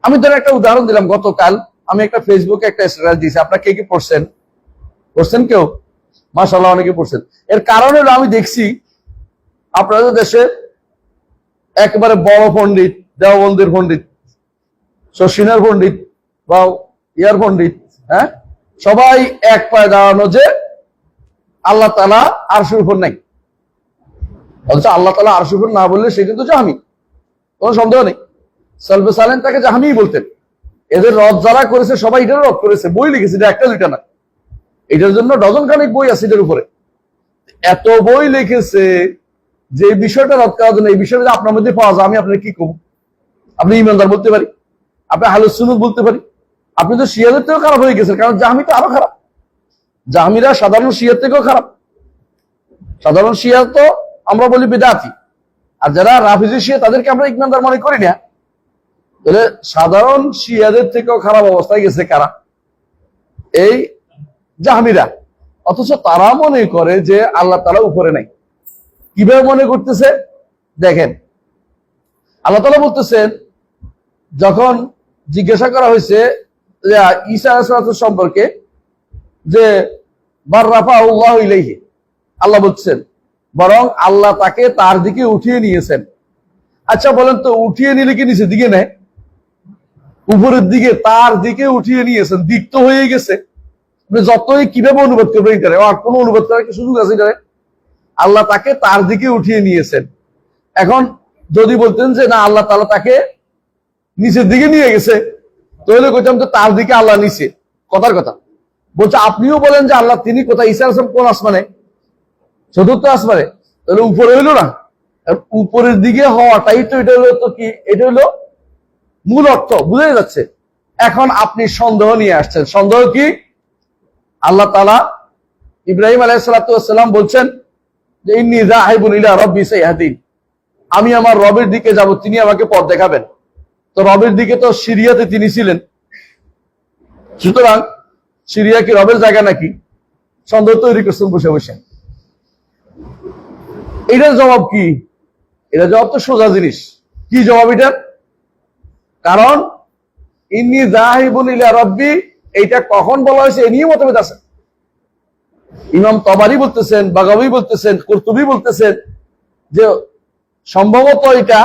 আমি ধর একটা উদাহরণ দিলাম, গতকাল আমি একটা ফেসবুকে একটা স্ট্যাটাস দিয়েছি, আপনারা কে কি পড়ছেন কেউ? মাশাআল্লাহ অনেকে পড়ছেন। এর কারণ হলো আমি দেখছি আপনাদের দেশে একেবারে বড় পণ্ডিত, দেওবন্দের পণ্ডিত, শশিনার পণ্ডিত বা ইয়ার পণ্ডিত, হ্যাঁ, সবাই এক পায়ে দাঁড়ানো যে আল্লাহ তাআলা আরশের উপর নাই। অথচ আল্লাহ তাআলা আরশের উপর না বললে সে কিন্তু জাহামি, কোনো সন্দেহ নেই। সালফে সালেহ তাকে জাহামি বলতেন। এদের রদ যারা করেছে সবাই এটার রদ করেছে, বই লিখেছে, এটা একটা দুইটা না, এটার জন্য ডজন খানিক বই আছে এটার উপরে। এত বই লিখেছে যে বিষয়টা রদ করার জন্য, এই বিষয়টা আপনার মধ্যে পাওয়া যায়, আমি আপনাকে কি করবো? আপনি ইমানদার বলতে পারি, আপনি আহলুস সুন্নাত বলতে পারি। আপনি তো শিয়াদের থেকেও খারাপ হয়ে গেছেন, কারণ জাহামি তো আরো খারাপ। জাহামিরা সাধারণ শিয়ার থেকেও খারাপ। সাধারণ শিয়া তো আমরা বলি বিদআতি, আর যারা রাফিজি শিয়া তাদেরকে আমরা ইমানদার মনে করি না। তাহলে সাধারণ শিয়াদের থেকেও খারাপ অবস্থায় গেছে কারা? এই জাহামিরা। অথচ তারা মনে করে যে আল্লাহ তাআলা উপরে নাই। কিভাবে মনে করতেছে দেখেন, আল্লাহ তাআলা বলতেছেন, যখন জিজ্ঞাসা করা হয়েছে ঈসা আলাইহিস সালাম সম্পর্কে যে বার রাফাহুল্লাহু ইলাইহি, আল্লাহ বলছেন বরং আল্লাহ তাকে তার দিকে উঠিয়ে নিয়েছেন। আচ্ছা বলেন তো, উঠিয়ে নিলে কি নিচের দিকে নেয়? উপরের দিকে, তার দিকে উঠিয়ে নিয়েছেন, দিক তো হয়ে গেছে। যতই কিভাবে অনুবাদ করবে এটারে, আর কোন অনুবাদ করার কি সুযোগ আছে এটারে? আল্লাহ তাকে তার দিকে উঠিয়ে নিয়েছেন। এখন যদি বলতেন যে না আল্লাহ তাআলা তাকে নিচের দিকে নিয়ে গেছে, তাহলে কইতাম তো তার দিকে আল্লাহ নিচে, কথার কথা। বলছে আপনিও বলেন যে আল্লাহ তিনি কোথায়? ঈসা আলাইহিস সালাম কোন আসমানে? চতুর্থ আসমানে। তাহলে উপরে হইলো না? উপরের দিকে হওয়াটাই তো এটা হলো, তো কি এটা হলো মূল অর্থ, বুঝে যাচ্ছে। এখন আপনি সন্দেহ নিয়ে আসছেন। সন্দেহ কি? আল্লাহ তাআলা ইব্রাহিম আলাইহিস সালাতু ওয়াস সালাম বলছেন যে ইন্নী যাহিবুন ইলা রাব্বি সাইয়াহদিন, আমি আমার রবের দিকে যাব, তিনি আমাকে পথ দেখাবেন। তো রবের দিকে তো সিরিয়াতে তিনি ছিলেন, সুতরাং সিরিয়া কি রবের জায়গা নাকি? সন্দেহ তৈরি করছেন বসে বসে। এটার জবাব কি? এটা জবাব তো সোজা জিনিস। কি জবাব এটার? কারণ ইন্নী যাহিবুন ইলা রাব্বি, এইটা কখন বলা হয়েছে এ নিয়ে মতভেদ আছে। ইমাম তবারি বলতেছেন, বাগাবী বলতেছেন, কুরতুবী বলতেছেন যে সম্ভবত এটা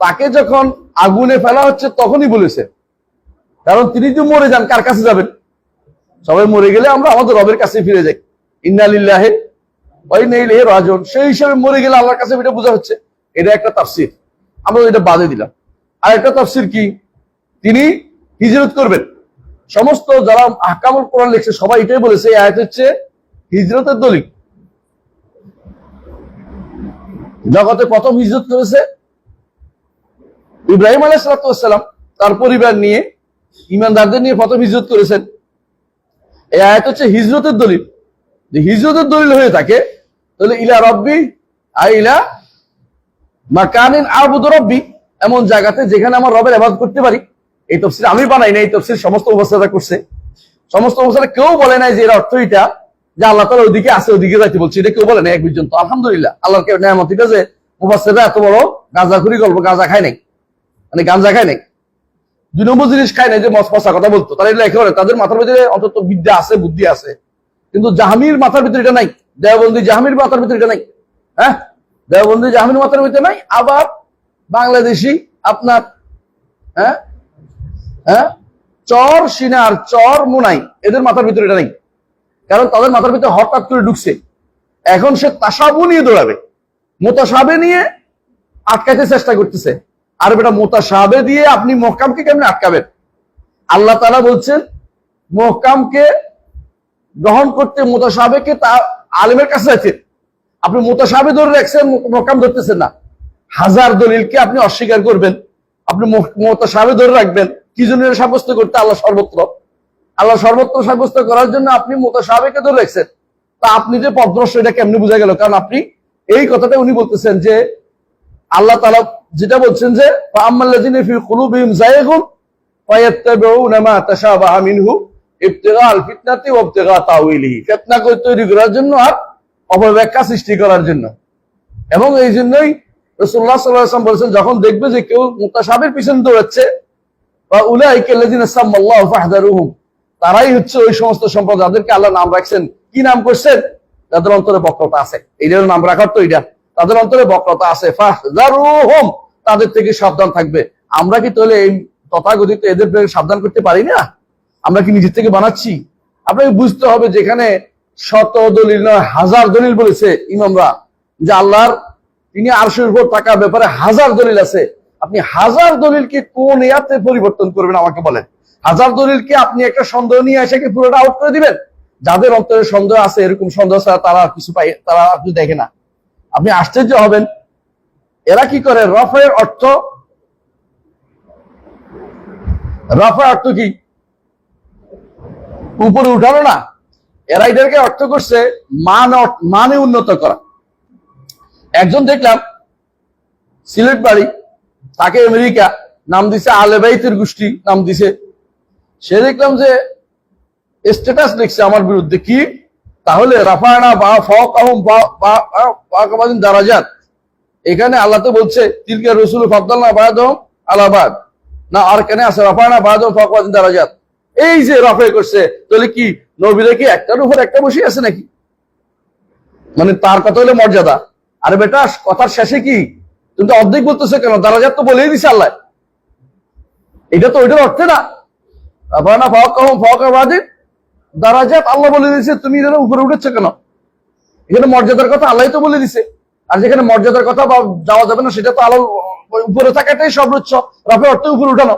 তাকে যখন আগুনে ফেলা হচ্ছে তখনই বলেছে। কারণ তিনি তো মরে যান, কার কাছে যাবেন? সবাই মরে গেলে আমরা আমাদের রবের কাছে ফিরে যাই, ইন্না লিল্লাহি ওয়া ইন্না ইলাইহি রাজিউন। সেই হিসাবে মরে গেলে আল্লাহর কাছে এটা বোঝা হচ্ছে। এটা একটা তাফসীর, আমরা এটা বাদে দিলাম। আর একটা তাফসীর কি? তিনি হিজরত করবেন। সমস্ত যারা আহকামুল কোরআন লিখছে সবাই এটাই বলেছে, এই আয়াত হচ্ছে হিজরতের দলিল। জগতে প্রথম হিজরত করেছে ইব্রাহিম আলাইহিস সালাম, তার পরিবার নিয়ে, ঈমানদারদের নিয়ে প্রথম হিজরত করেছেন। এই আয়াত হচ্ছে হিজরতের দলিল। যে হিজরতের দলিল হয়ে থাকে তাহলে ইলা রাব্বি আইলা মাকানিন আবুদু রাব্বি, এমন জায়গাতে যেখানে আমার রবের ইবাদত করতে পারি। এই তাফসীর আমি বানাই না, এই তাফসীর সমস্ত মুফাসসিররা করছে। সমস্ত মুফাসসিররা কেউ বলে নাই যে এর অর্থ এটা যে আল্লাহ তাআলা ওইদিকে আছে, ওইদিকে যাইতে বলছে, এটা কেউ বলে নাই এক পর্যন্ত। আলহামদুলিল্লাহ, আল্লাহর নেয়ামত এটা যে মুফাসসিররা এত বড় গাঁজাখুরি গল্প, গাঁজা খায় নাই, মানে গাঁজা খায় নাই, দুই নম্বর জিনিস খায় নাই যে মশা কথা বলতো। তারা এটা একেবারে তাদের মাথার ভিতরে অন্তত বিদ্যা আছে, বুদ্ধি আছে। কিন্তু জাহামির মাথার ভিতরে এটা নাই, দেওবন্দি জাহামির মাথার ভিতরে এটা নাই। হ্যাঁ, দেওবন্দি জাহামির মাথার ভিতরে নাই। আবার বাংলাদেশি আপনার হ্যাঁ হ্যাঁ চর সিনার, চর মুনাই, এদের মাথার ভিতরে এটা নেই। কারণ তাদের মাথার ভিতরে হঠাৎ করে ঢুকছে, এখন সে তাসাবু নিয়ে দৌড়াবে, মুতাশাবে নিয়ে আটকাইতে চেষ্টা করতেছে। আর বেটা মুতাশাবে দিয়ে আপনি মুহকামকে কেমনে আটকাবেন? আল্লাহ তাআলা বলছেন মুহকামকে গ্রহণ করতে মুতাশাবেকে তার আলেমের কাছে আছে। আপনি মুতাশাবে ধরে রাখছেন, মুহকাম ধরতেছেন না। হাজার দলিলকে আপনি অস্বীকার করবেন, আপনি মুতাশাবে ধরে রাখবেন। কি জন্য সাব্যস্ত করতে? আল্লাহ সর্বত্র, আল্লাহ সর্বত্র সাব্যস্ত করার জন্য আপনি মুতাশাবিহকে ধরে রাখছেন। তা আপনি যে পথভ্রষ্ট এটা কেমনে বোঝা গেল? কারণ আপনি এই কথাটা উনি বলতেছেন যে আল্লাহ তাআলা যেটা বলছেন যে ফাআম্মাল্লাযিনা ফি কুলুবিহিম যায়গুন ফায়াত্তাবিউনা মা তাশাবাহা মিনহু ইবতিগাআল ফিতনাতি ওয়া ইবতিগা তাউইলিহি, ফিতনা তৈরি করার জন্য আর অপব্যাখ্যা সৃষ্টি করার জন্য। এবং এই জন্যই রাসূলুল্লাহ সাল্লাল্লাহু আলাইহি ওয়াসাল্লাম বলেছেন, যখন দেখবে যে কেউ মুতাশাবির পিছনে দৌড়াচ্ছে বা উলাইকা আল্লাযিনা সাম্মাল্লাহু ফাহযারুহুম, তারাই হচ্ছে ওই সমস্ত সম্পদ যাদেরকে আল্লাহ নাম রাখছেন। কি নাম করছেন? যাদের অন্তরে বক্রতা আছে। এইটার নাম রাখার তো এইটা, তাদের অন্তরে বক্রতা আছে। ফাহযারুহুম, তাদের থেকে সাবধান থাকবে। আমরা কি তাহলে এই তথাকথিত এদের থেকে সাবধান করতে পারি না? আমরা কি নিজের থেকে বানাচ্ছি? আপনাকে বুঝতে হবে, যেখানে শত দলিল নয় হাজার দলিল বলেছে ইমামরা যে আল্লাহর তিনি আরশের উপর থাকার ব্যাপারে হাজার দলিল আছে। আপনি হাজার দলিলকে কোন ইয়াতে পরিবর্তন করবেন আমাকে বলেন? হাজার দলিলকে আপনি একটা সন্দেহ নিয়ে এসে কি পুরোটা আউট করে দিবেন? যাদের অন্তরে সন্দেহ আছে, এরকম সন্দেহ ছাড়া তারা কিছু পাই, তারা আপনি দেখে না। আপনি আশ্চর্য হবেন, এরা কি করে? রফের অর্থ, রফের অর্থ কি? উপরে উঠানো না। এরা এদেরকে অর্থ করছে মানে উন্নত করা। একজন দেখলাম সিলেট বাড়ি, তাকে আমেরিকা নাম দিছে, আলে বাইতের গোষ্ঠী নাম দিছে। সে দেখলাম যে স্ট্যাটাস লিখছে আমার বিরুদ্ধে। কি? তাহলে রাফায়না বা ফাওকাহুম ফাওকাবাদিন দারাজাত, এখানে আল্লাহ তো বলছে তিলকা রাসূল ফাদ্দালনা বা'দাহুম আলা বা'দ, না আর কেন আছে রাফায়না বা'দাহুম ফাওকাবাদিন দারাজাত? এই যে রাফে করছে, তাহলে কি নবীরা কি একটার উপর একটা বসে আছে নাকি? মানে তার কথা হলো মর্যাদা। আরে বেটা, কথার শেষে কি তুমি তো অর্ধেক বলতেছো কেন? দারাজাত তো বলেই দিছে আল্লাহ, এটা তো ওইটার অর্থে না। রাফায়না ফাওকাহুম ফাওকাবাদিন দারাজাত আল্লাহ বলে দিয়েছে, তুমি এর উপরে উঠেছ কেন? এখানে মর্যাদার কথা আল্লাহ তো বলে দিছে। আর যেখানে মর্যাদার কথা বা যাওয়া যাবে না, সেটা তো আল্লাহ উপরে থাকাটাই সর্বোচ্চ। রাফে অর্থ উপরে উঠানো।